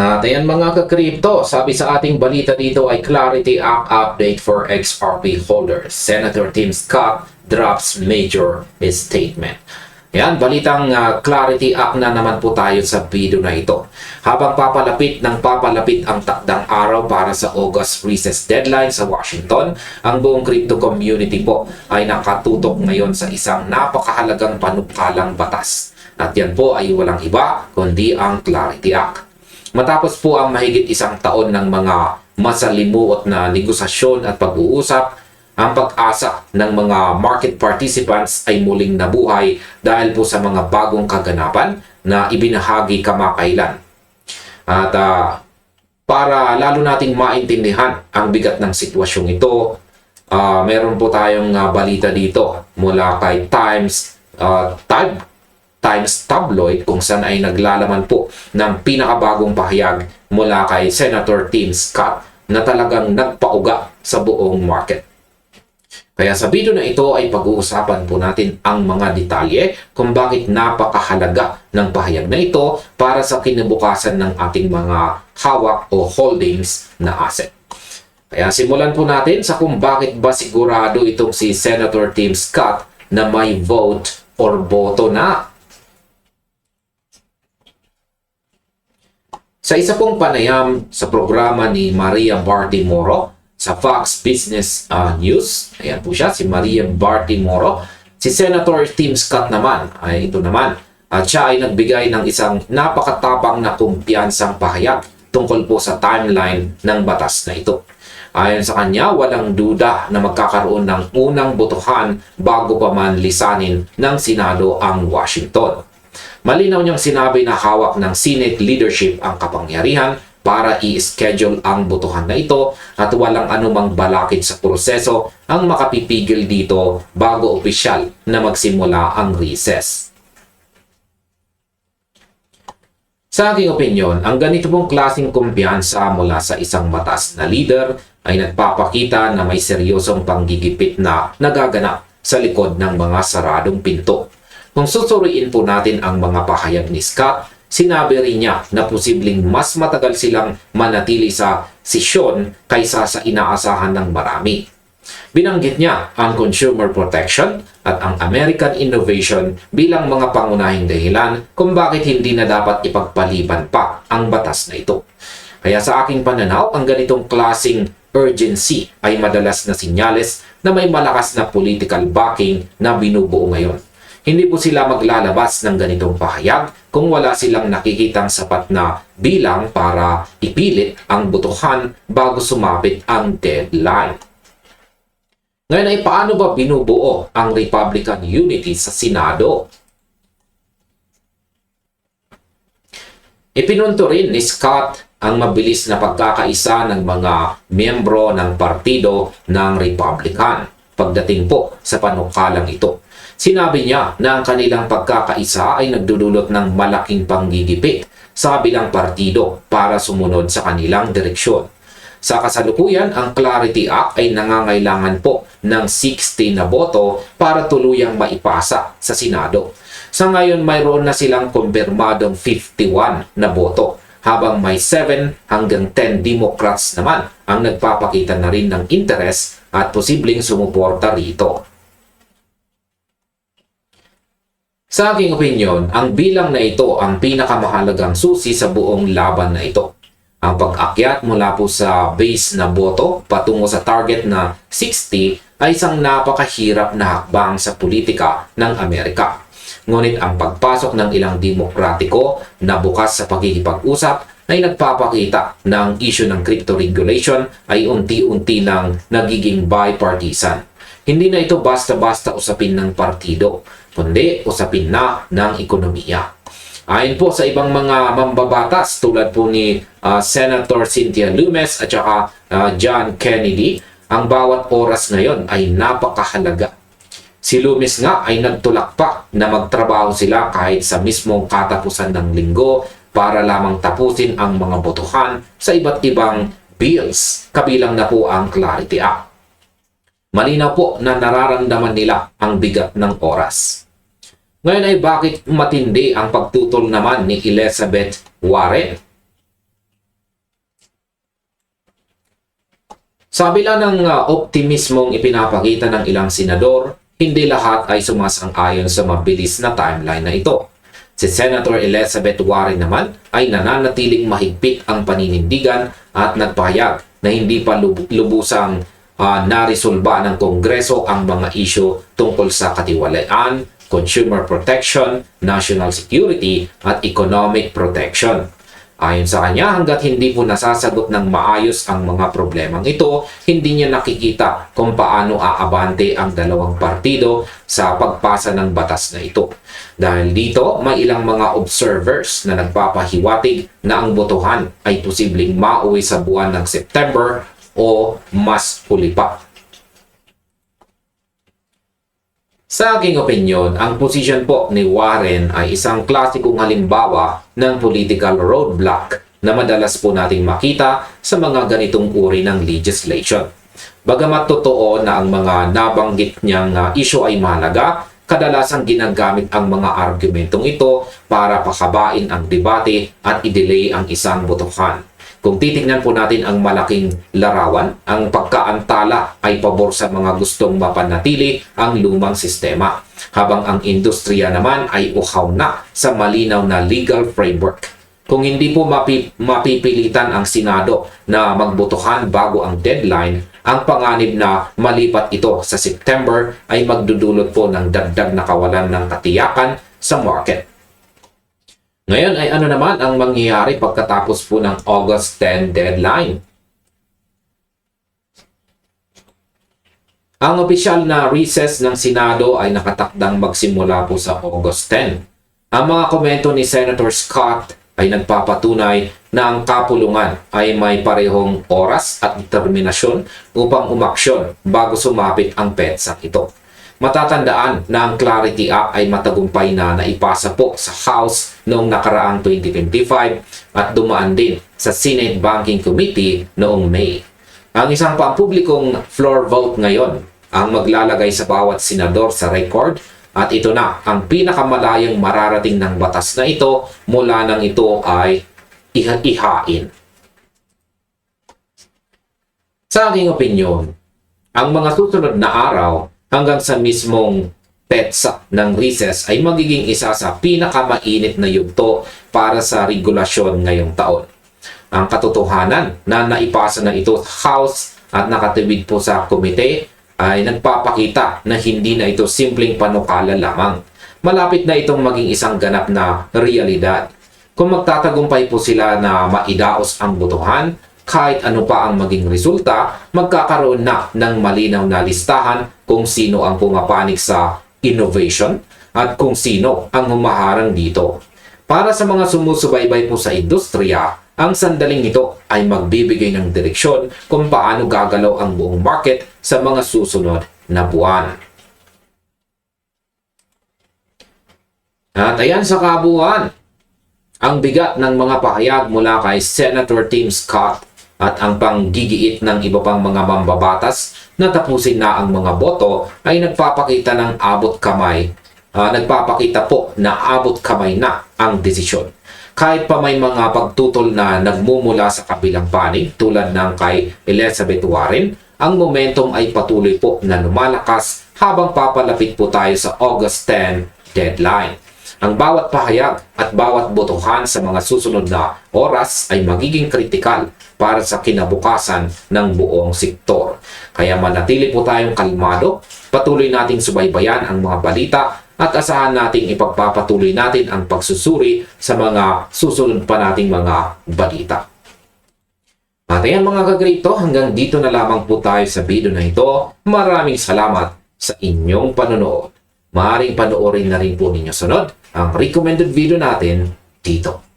At ayan mga ka-crypto, sabi sa ating balita dito ay Clarity Act update for XRP holders. Senator Tim Scott drops major statement. Yan, balitang Clarity Act na naman po tayo sa video na ito. Habang papalapit ang takdang araw para sa August recess deadline sa Washington, ang buong crypto community po ay nakatutok ngayon sa isang napakahalagang panukalang batas. At yan po ay walang iba kundi ang Clarity Act. Matapos po ang mahigit isang taon ng mga masalimuot na negosasyon at pag-uusap, ang pag-asa ng mga market participants ay muling nabuhay dahil po sa mga bagong kaganapan na ibinahagi kamakailan. At para lalo nating maintindihan ang bigat ng sitwasyong ito, meron po tayong balita dito mula kay Times Tabloid kung saan ay naglalaman po ng pinakabagong pahayag mula kay Senator Tim Scott na talagang nagpauga sa buong market. Kaya sa video na ito ay pag-uusapan po natin ang mga detalye kung bakit napakahalaga ng pahayag na ito para sa kinabukasan ng ating mga hawak o holdings na asset. Kaya simulan po natin sa kung bakit ba sigurado itong si Senator Tim Scott na may vote or boto na. Sa isa pong panayam sa programa ni Maria Bartimaoro sa Fox Business News, ayan po siya, si Maria Bartimaoro, si Senator Tim Scott naman, ay ito naman, at siya ay nagbigay ng isang napakatapang na kumpiyansang pahayag tungkol po sa timeline ng batas na ito. Ayon sa kanya, walang duda na magkakaroon ng unang botohan bago pa man lisanin ng Senado ang Washington. Malinaw niyang sinabi na hawak ng Senate leadership ang kapangyarihan para i-schedule ang botohan na ito at walang anumang balakid sa proseso ang makapipigil dito bago opisyal na magsimula ang recess. Sa aking opinyon, ang ganito pong klaseng kumpiyansa mula sa isang mataas na leader ay nagpapakita na may seryosong panggigipit na nagaganap sa likod ng mga saradong pinto. Kung susuriin po natin ang mga pahayag ni Scott, sinabi rin niya na posibleng mas matagal silang manatili sa sesyon kaysa sa inaasahan ng marami. Binanggit niya ang consumer protection at ang American innovation bilang mga pangunahing dahilan kung bakit hindi na dapat ipagpaliban pa ang batas na ito. Kaya sa aking pananaw, ang ganitong klaseng urgency ay madalas na sinyales na may malakas na political backing na binubuo ngayon. Hindi po sila maglalabas ng ganitong pahayag kung wala silang nakikitang sapat na bilang para ipilit ang botohan bago sumapit ang deadline. Ngayon ay paano ba binubuo ang Republican unity sa Senado? Ipinunto rin ni Scott ang mabilis na pagkakaisa ng mga miyembro ng partido ng Republican pagdating po sa panukalang ito. Sinabi niya na ang kanilang pagkakaisa ay nagdudulot ng malaking panggigipit sa kabilang partido para sumunod sa kanilang direksyon. Sa kasalukuyan, ang Clarity Act ay nangangailangan po ng 60 na boto para tuluyang maipasa sa Senado. Sa ngayon, mayroon na silang kumpirmadong 51 na boto, habang may 7 hanggang 10 Democrats naman ang nagpapakita na rin ng interes at posibleng sumuporta rito. Sa aking opinyon, ang bilang na ito ang pinakamahalagang susi sa buong laban na ito. Ang pag-akyat mula po sa base na boto patungo sa target na 60 ay isang napakahirap na hakbang sa politika ng Amerika. Ngunit ang pagpasok ng ilang demokratiko na bukas sa pagkikipag-usap ay nagpapakita na ang issue ng crypto regulation ay unti-unti nang nagiging bipartisan. Hindi na ito basta-basta usapin ng partido, kundi usapin na ng ekonomiya. Ayon po sa ibang mga mambabatas tulad po ni Senator Cynthia Lummis at saka John Kennedy, ang bawat oras ngayon ay napakahalaga. Si Lummis nga ay nagtulak pa na magtrabaho sila kahit sa mismong katapusan ng linggo para lamang tapusin ang mga botohan sa iba't ibang bills, kabilang na po ang Clarity Act. Malinaw po na nararamdaman nila ang bigat ng oras. Ngayon ay bakit matindi ang pagtutol naman ni Elizabeth Warren? Sa kabila ng optimismong ipinapakita ng ilang senador, hindi lahat ay sumasang-ayon sa mabilis na timeline na ito. Si Senator Elizabeth Warren naman ay nananatiling mahigpit ang paninindigan at nagpahayag na hindi pa lubusang naresolba ng Kongreso ang mga isyu tungkol sa katiwalaan, consumer protection, national security at economic protection. Ayon sa kanya, hanggat hindi po nasasagot ng maayos ang mga problemang ito, hindi niya nakikita kung paano aabante ang dalawang partido sa pagpasa ng batas na ito. Dahil dito, may ilang mga observers na nagpapahiwatig na ang botohan ay posibleng mauwi sa buwan ng September o mas huli pa. Sa aking opinyon, ang posisyon po ni Warren ay isang klasikong halimbawa ng political roadblock na madalas po nating makita sa mga ganitong uri ng legislation. Bagamat totoo na ang mga nabanggit niyang issue ay mahalaga, kadalasang ginagamit ang mga argumentong ito para pakabain ang debate at i-delay ang isang botohan. Kung titingnan po natin ang malaking larawan, ang pagkaantala ay pabor sa mga gustong mapanatili ang lumang sistema, habang ang industriya naman ay uhaw na sa malinaw na legal framework. Kung hindi po mapipilitan ang Senado na magbotohan bago ang deadline, ang panganib na malipat ito sa September ay magdudulot po ng dagdag na kawalan ng katiyakan sa market. Ngayon ay ano naman ang mangyayari pagkatapos po ng August 10 deadline? Ang opisyal na recess ng Senado ay nakatakdang magsimula po sa August 10. Ang mga komento ni Senator Scott ay nagpapatunay na ang kapulungan ay may parehong oras at determinasyon upang umaksyon bago sumapit ang petsang ito. Matatandaan na ang Clarity Act ay matagumpay na naipasa po sa House noong nakaraang 2025 at dumaan din sa Senate Banking Committee noong May. Ang isang pampublikong floor vote ngayon ang maglalagay sa bawat senador sa record at ito na ang pinakamalayang mararating ng batas na ito mula nang ito ay ihain. Sa aking opinyon, ang mga susunod na araw hanggang sa mismong petsa ng recess ay magiging isa sa pinakamainit na yugto para sa regulasyon ngayong taon. Ang katotohanan na naipasa na ito sa House at nakatawid po sa komite ay nagpapakita na hindi na ito simpleng panukala lamang. Malapit na itong maging isang ganap na realidad. Kung magtatagumpay po sila na maidaos ang botohan, kahit ano pa ang maging resulta, magkakaroon na ng malinaw na listahan kung sino ang pumapanig sa innovation at kung sino ang humaharang dito. Para sa mga sumusubaybay po sa industriya, ang sandaling ito ay magbibigay ng direksyon kung paano gagalaw ang buong market sa mga susunod na buwan. At ayan sa kabuuan, ang bigat ng mga pahayag mula kay Senator Tim Scott at ang panggigiit ng iba pang mga mambabatas na tapusin na ang mga boto ay nagpapakita po na abot kamay na ang desisyon. Kahit pa may mga pagtutol na nagmumula sa kabilang panig tulad ng kay Elizabeth Warren, ang momentum ay patuloy po na lumalakas habang papalapit po tayo sa August 10 deadline. Ang bawat pahayag at bawat botohan sa mga susunod na oras ay magiging kritikal para sa kinabukasan ng buong sektor. Kaya manatili po tayong kalmado, patuloy nating subaybayan ang mga balita at asahan nating ipagpapatuloy natin ang pagsusuri sa mga susunod pa nating mga balita. At ayan mga kagrito, hanggang dito na lamang po tayo sa video na ito. Maraming salamat sa inyong panonood. Maaaring panoorin na rin po ninyo sunod ang recommended video natin dito.